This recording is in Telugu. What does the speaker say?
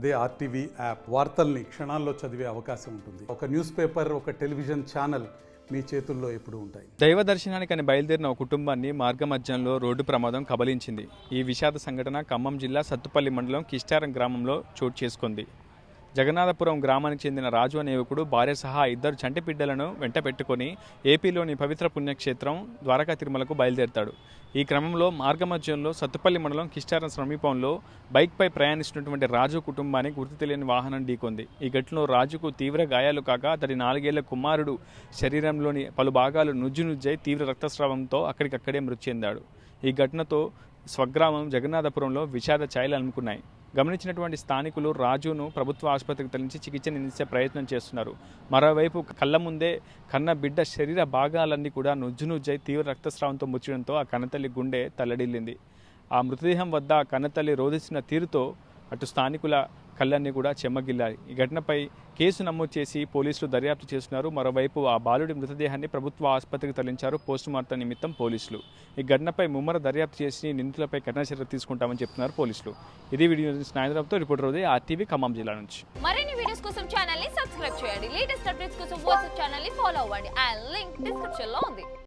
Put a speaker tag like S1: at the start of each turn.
S1: అదే ఆర్టీవీ యాప్ వార్తల్ని క్షణాల్లో చదివే అవకాశం ఉంటుంది. ఒక న్యూస్ పేపర్, ఒక టెలివిజన్ ఛానల్ మీ చేతుల్లో ఎప్పుడూ ఉంటాయి.
S2: దైవ దర్శనానికని బయలుదేరిన ఒక కుటుంబాన్ని మార్గమధ్యంలో రోడ్డు ప్రమాదం కబలించింది. ఈ విషాద సంఘటన ఖమ్మం జిల్లా సత్తుపల్లి మండలం కిస్టారం గ్రామంలో చోటు చేసుకుంది. జగన్నాథపురం గ్రామానికి చెందిన రాజు అనే యువకుడు భార్య సహా ఇద్దరు చంటి బిడ్డలను వెంట పెట్టుకుని ఏపీలోని పవిత్ర పుణ్యక్షేత్రం ద్వారకా తిరుమలకు బయలుదేరతాడు. ఈ క్రమంలో మార్గమధ్యంలో సత్తుపల్లి మండలం కిస్టారం సమీపంలో బైక్పై ప్రయాణిస్తున్నటువంటి రాజు కుటుంబానికి గుర్తు తెలియని వాహనం ఢీకొంది. ఈ ఘటనలో రాజుకు తీవ్ర గాయాలు కాగా అతడి 4 ఏళ్ల కుమారుడు శరీరంలోని పలు భాగాలు నుజ్జై తీవ్ర రక్తస్రావంతో అక్కడికక్కడే మృతి చెందాడు. ఈ ఘటనతో స్వగ్రామం జగన్నాథపురంలో విషాద ఛాయలు అలుముకున్నాయి. గమనించినటువంటి స్థానికులు రాజును ప్రభుత్వ ఆసుపత్రికి తరలించి చికిత్స అందించే ప్రయత్నం చేస్తున్నారు. మరోవైపు కళ్ళ ముందే కన్న బిడ్డ శరీర భాగాలన్నీ కూడా నుజ్జై తీవ్ర రక్తస్రావంతో ముచ్చడంతో ఆ కన్నతల్లి గుండె తల్లడిల్లింది. ఆ మృతదేహం వద్ద ఆ కన్నతల్లి రోధిస్తున్న తీరుతో అటు స్థానికుల కళ్ళన్నీ కూడా చెమ్మగిల్లాయి. ఈ ఘటనపై కేసు నమోదు చేసి పోలీసులు దర్యాప్తు చేస్తున్నారు. మరోవైపు ఆ బాలుడి మృతదేహాన్ని ప్రభుత్వ ఆసుపత్రికి తరలించారు పోస్టుమార్టం నిమిత్తం పోలీసులు. ఈ ఘటనపై ముమ్మర దర్యాప్తు చేసి నిందితులపై కఠిన చర్యలు తీసుకుంటామని చెప్తున్నారు పోలీసులు. ఇది వీడియో హైదరాబాద్తో రిపోర్టర్ ఉదయ్, ఆర్టీవీ ఖమ్మం జిల్లా నుంచి.
S3: మరిన్ని వీడియోస్ కోసం ఛానల్ ని సబ్స్క్రైబ్ చేయండి. లేటెస్ట్ అప్డేట్స్ కోసం వాట్సాప్ ఛానల్ ని ఫాలో అవ్వండి. ఆ లింక్ డిస్క్రిప్షన్ లో ఉంది.